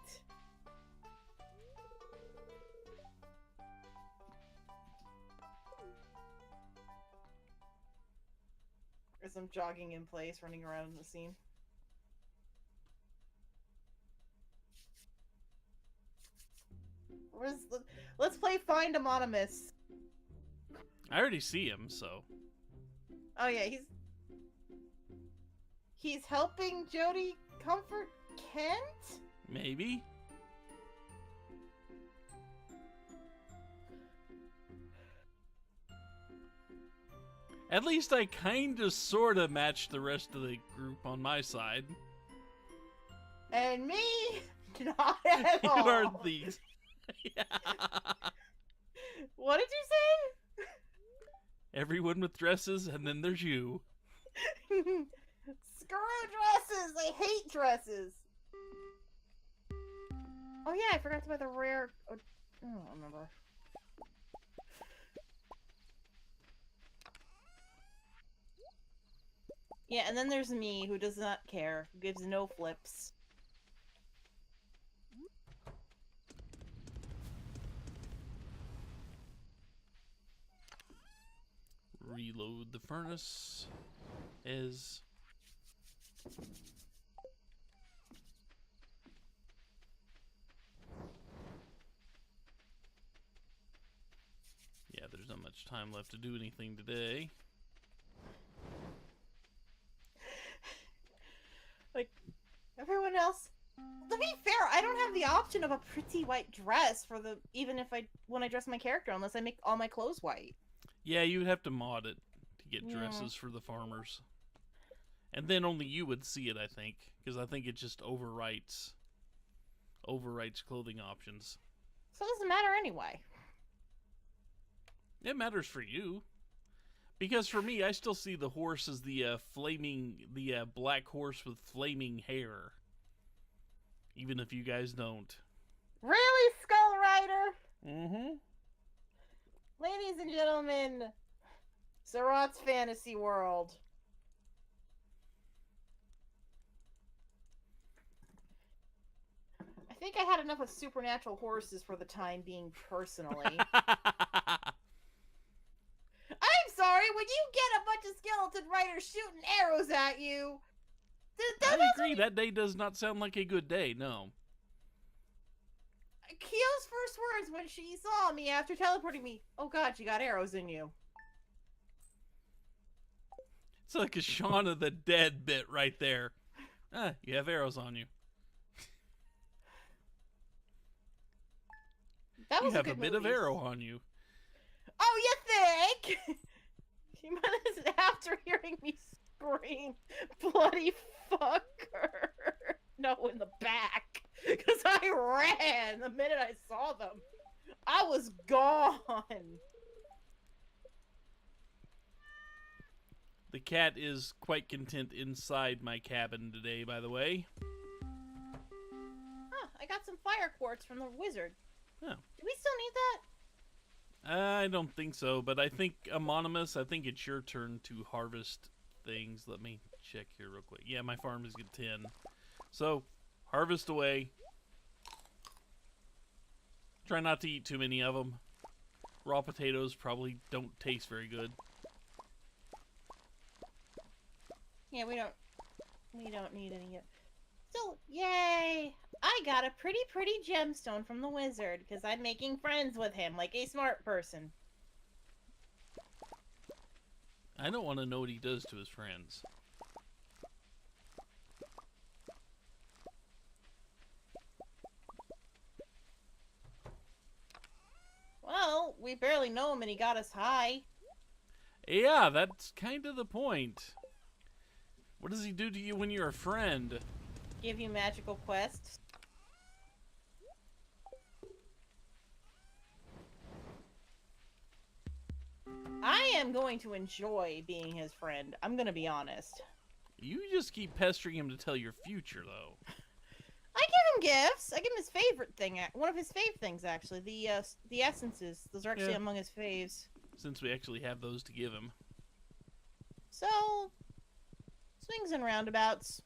B: As I'm jogging in place, running around in the scene. Let's play Find Amonimus.
A: I already see him, so.
B: Oh yeah, he's helping Jody comfort Kent?
A: Maybe. At least I kinda sorta match the rest of the group on my side.
B: And me? Not at all.
A: You are these. Yeah.
B: What did you say?
A: Everyone with dresses, and then there's you.
B: Screw dresses! I hate dresses! Oh yeah, I forgot to buy the rare... Oh, I don't remember. Yeah, and then there's me, who does not care, who gives no flips.
A: Reload the furnace. Is... Yeah, there's not much time left to do anything today.
B: Like, everyone else... To be fair, I don't have the option of a pretty white dress for the... Even if when I dress my character, unless I make all my clothes white.
A: Yeah, you would have to mod it to get
B: Yeah.
A: dresses for the farmers. And then only you would see it, I think. Because I think it just overwrites clothing options.
B: So it doesn't matter anyway.
A: It matters for you. Because for me, I still see the horse as the black horse with flaming hair. Even if you guys don't.
B: Really, Skull Rider?
A: Mm-hmm.
B: Ladies and gentlemen, Sarat's fantasy world. I think I had enough of supernatural horses for the time being, personally. I'm sorry, when you get a bunch of skeleton riders shooting arrows at you...
A: I agree, that day does not sound like a good day, no.
B: Kyo's first words when she saw me after teleporting me, oh god, you got arrows in you.
A: It's like a Shaun of the Dead bit right there. Ah, you have arrows on you.
B: That was
A: You have
B: a
A: a
B: good
A: bit
B: movie.
A: of arrow on you.
B: Oh, you think? She must, after hearing me scream, bloody fucker. No, in the back. Because I ran the minute I saw them. I was gone.
A: The cat is quite content inside my cabin today, by the way.
B: Huh, I got some fire quartz from the wizard.
A: Oh.
B: Do we still need that?
A: I don't think so, but I think, Amonimus, I think it's your turn to harvest things. Let me check here real quick. Yeah, my farm is at 10. So, harvest away. Try not to eat too many of them. Raw potatoes probably don't taste very good.
B: Yeah, we don't need any yet. So, yay! I got a pretty gemstone from the wizard, because I'm making friends with him, like a smart person.
A: I don't want to know what he does to his friends.
B: Well, we barely know him and he got us high.
A: Yeah, that's kind of the point. What does he do to you when you're a friend?
B: Give you magical quests. I am going to enjoy being his friend. I'm gonna be honest.
A: You just keep pestering him to tell your future, though.
B: I give him gifts. I give him his favorite thing. One of his fave things, actually. The essences. Those are actually among his faves.
A: Since we actually have those to give him.
B: So, swings and roundabouts.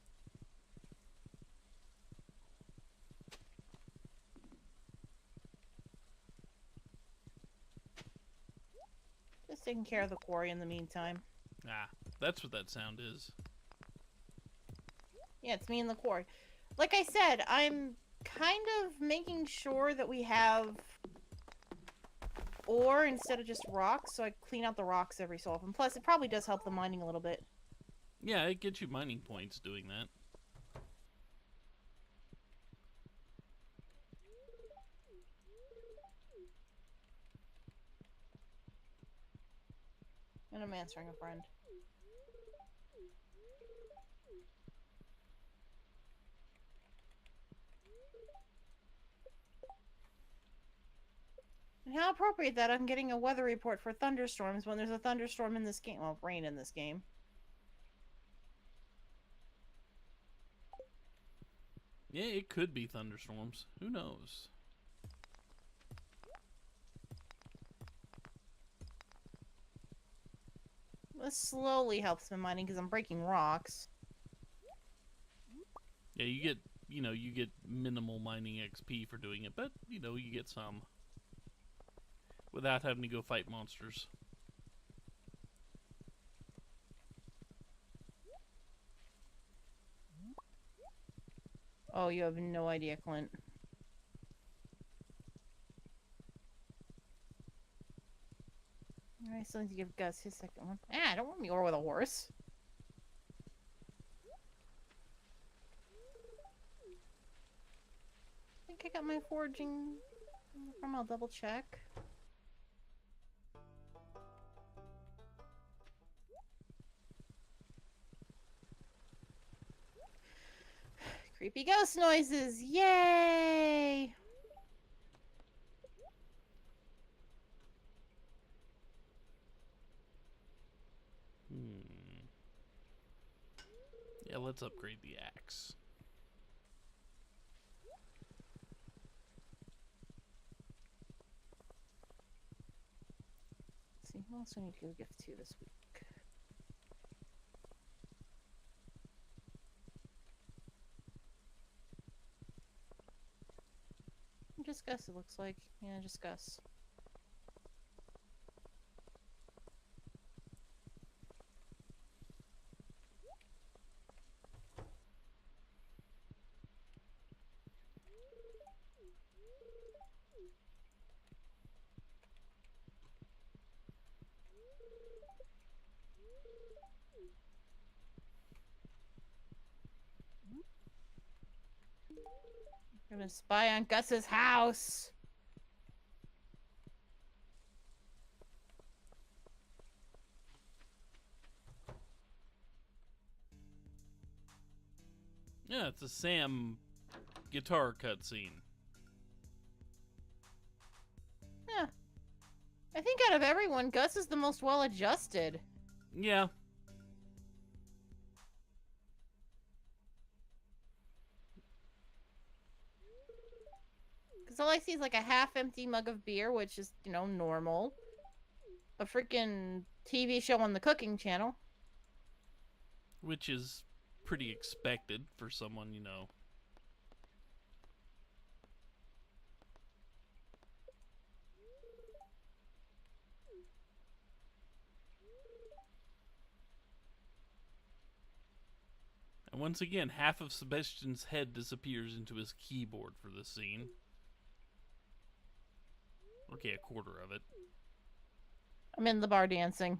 B: Just taking care of the quarry in the meantime.
A: Ah, that's what that sound is.
B: Yeah, it's me in the core. Like I said, I'm kind of making sure that we have ore instead of just rocks, so I clean out the rocks every so often. Plus, it probably does help the mining a little bit.
A: Yeah, it gets you mining points doing that.
B: And I'm answering a friend. And how appropriate that I'm getting a weather report for thunderstorms when there's a thunderstorm in this game. Well, rain in this game.
A: Yeah, it could be thunderstorms. Who knows?
B: This slowly helps my mining because I'm breaking rocks.
A: Yeah, you get minimal mining XP for doing it, but, you get some. Without having to go fight monsters.
B: Oh, you have no idea, Clint. I still need to give Gus his second one. I don't want me ore with a horse. I think I got my foraging from. I'll double check. Creepy ghost noises! Yay!
A: Yeah, let's upgrade the axe.
B: Let's see, who else do I need to give a gift to this week? Just Gus, it looks like. Yeah, just Gus. I'm gonna spy on Gus's house.
A: Yeah, it's a Sam guitar cutscene.
B: Yeah. I think out of everyone, Gus is the most well-adjusted.
A: Yeah.
B: Because all I see is like a half-empty mug of beer, which is, normal. A freaking TV show on the cooking channel.
A: Which is pretty expected for someone, And once again, half of Sebastian's head disappears into his keyboard for this scene. Okay, a quarter of it.
B: I'm in the bar dancing.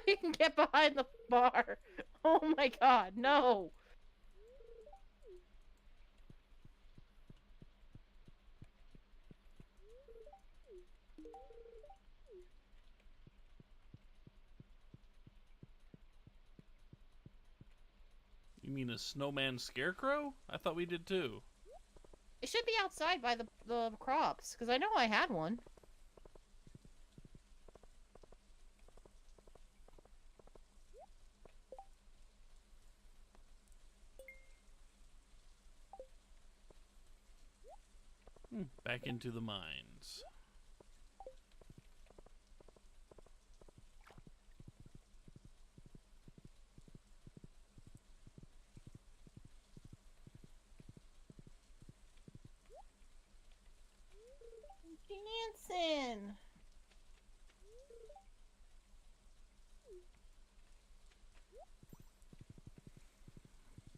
B: You can get behind the bar. Oh my god, no.
A: You mean a snowman scarecrow? I thought we did too.
B: It should be outside by the crops, because I know I had one.
A: Back into the mines.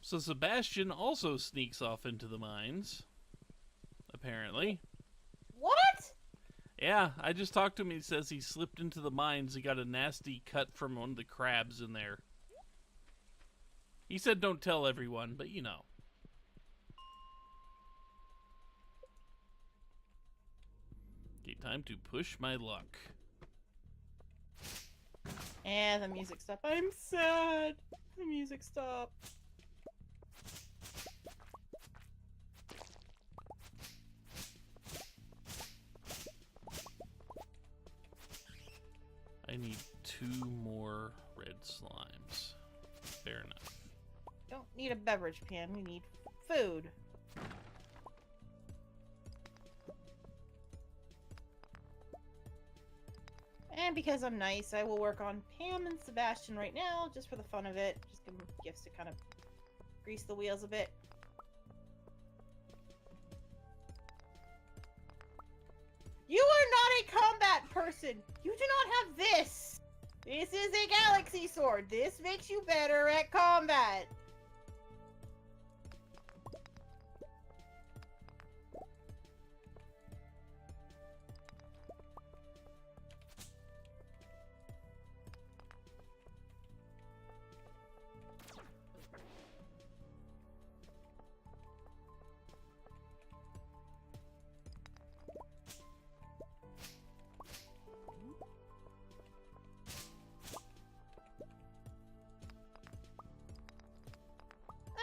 A: So Sebastian also sneaks off into the mines, apparently.
B: What?
A: Yeah, I just talked to him. He says he slipped into the mines. He got a nasty cut from one of the crabs in there. He said don't tell everyone, but you know. Okay, time to push my luck.
B: And the music stopped. I'm sad. The music stopped.
A: I need 2 more red slimes. Fair enough.
B: Don't need a beverage, Pam. You need food. And because I'm nice, I will work on Pam and Sebastian right now, just for the fun of it. Just give them gifts to kind of grease the wheels a bit. You are not a combat person! You do not have this! This is a galaxy sword. This makes you better at combat.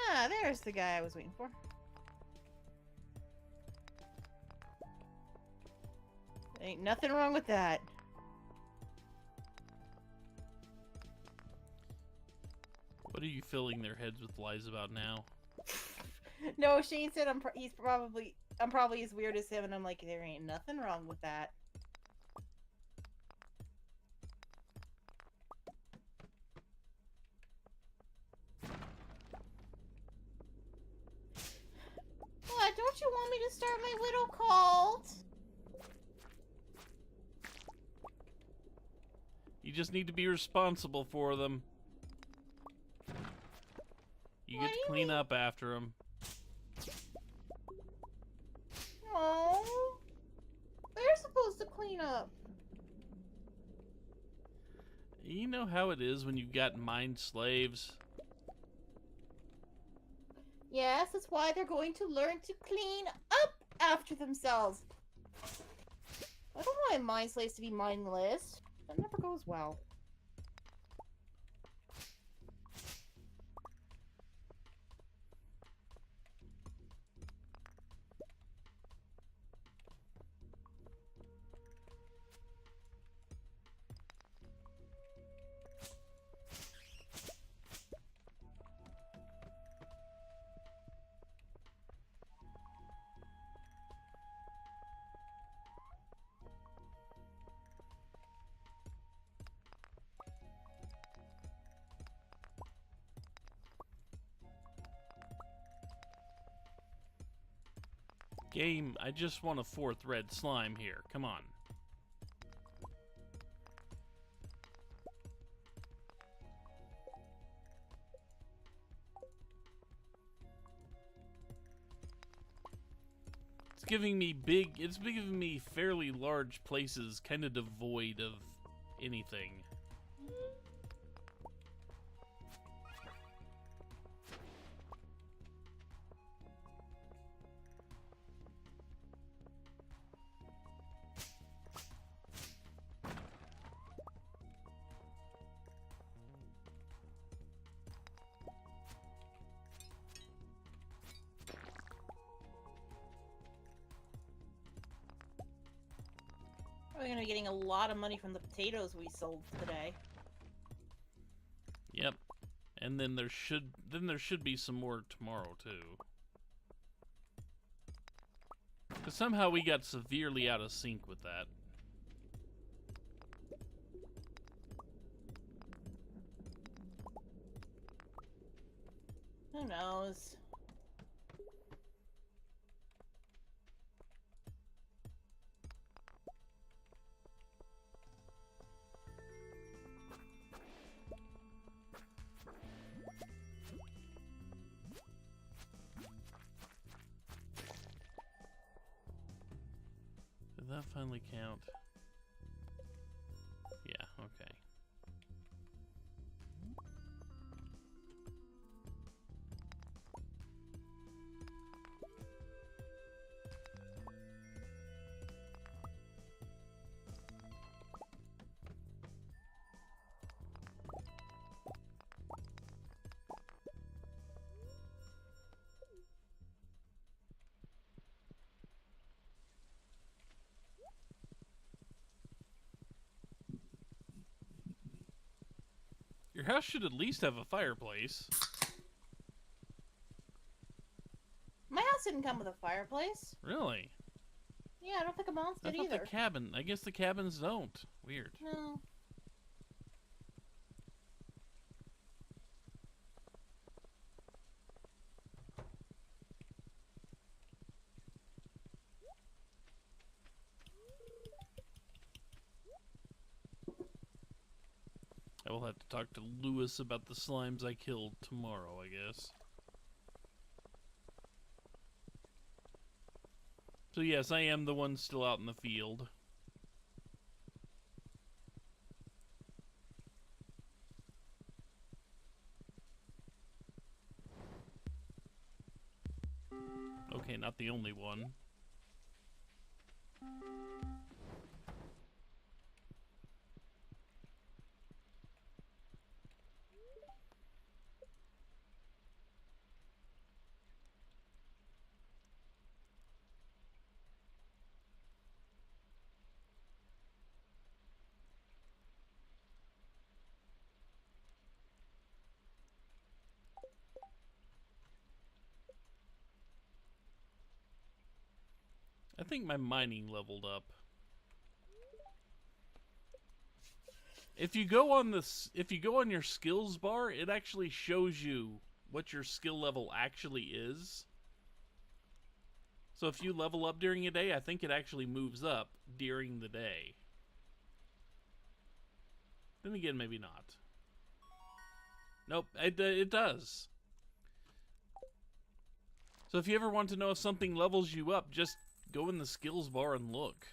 B: Ah, there's the guy I was waiting for. Ain't nothing wrong with that.
A: What are you filling their heads with lies about now?
B: No, Shane said I'm probably as weird as him, and I'm like, there ain't nothing wrong with that. What? Don't you want me to start my widow cult?
A: You just need to be responsible for them. You get to clean up after them.
B: Oh, they're supposed to clean up.
A: You know how it is when you've got mind slaves?
B: Yes, that's why they're going to learn to clean up after themselves. I don't want my mind slaves to be mindless. That never goes well.
A: Game, I just want a 4th red slime here. Come on. It's giving me fairly large places, kind of devoid of anything.
B: We're going to be getting a lot of money from the potatoes we sold today.
A: Yep. And then there should be some more tomorrow too. Because somehow we got severely out of sync with that.
B: Who knows?
A: that finally count? Yeah, okay. Your house should at least have a fireplace.
B: My house didn't come with a fireplace.
A: Really?
B: Yeah, I don't think a mom's
A: I
B: did
A: thought
B: either.
A: the cabin. I guess the cabins don't. Weird.
B: No.
A: I will have to talk to Lewis about the slimes I killed tomorrow, I guess. So yes, I am the one still out in the field. Okay, not the only one. I think my mining leveled up. If you go on your skills bar, it actually shows you what your skill level actually is. So if you level up during a day, I think it actually moves up during the day. Then again, maybe not. Nope, it does. So if you ever want to know if something levels you up, just go in the skills bar and look.